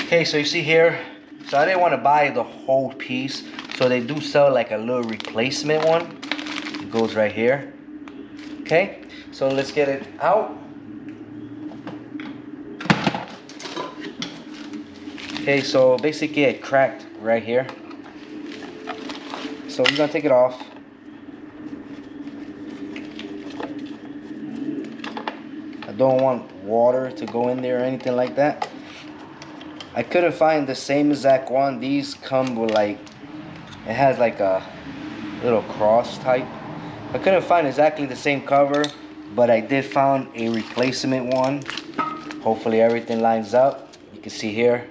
Okay, so you see here, so I didn't want to buy the whole piece, so they do sell like a little replacement one. It goes right here. Okay, so let's get it out. Okay, so basically it cracked right here. So we're gonna take it off. I don't want water to go in there or anything like that. I couldn't find the same exact one. These come with like, it has like a little cross type. I couldn't find exactly the same cover, but I did find a replacement one. Hopefully everything lines up. You can see here.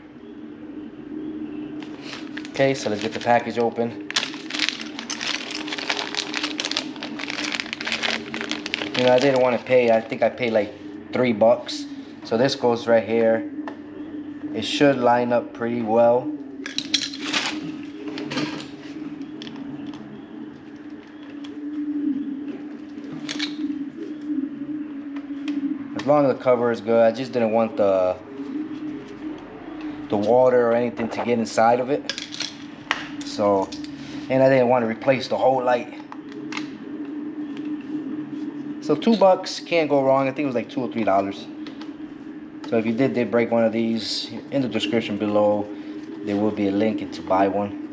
Okay, so let's get the package open. You know, I didn't want to pay, I think I paid like $3. So this goes right here. It should line up pretty well. As long as the cover is good, I just didn't want the water or anything to get inside of it. So, and I didn't want to replace the whole light. So $2 can't go wrong. I think it was like $2 or $3. So if you did break one of these, in the description below there will be a link to buy one.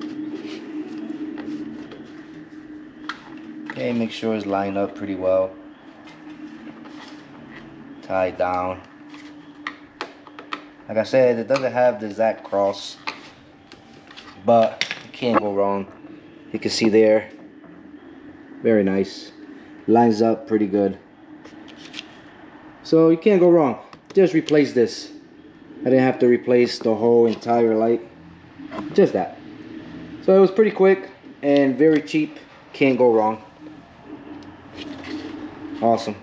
Okay, make sure it's lined up pretty well. Tie it down. Like I said, it doesn't have the exact cross, but you can't go wrong. You can see there, very nice. Lines up pretty good. So you can't go wrong. Just replace this. I didn't have to replace the whole entire light. Just that. So it was pretty quick and very cheap. Can't go wrong. Awesome.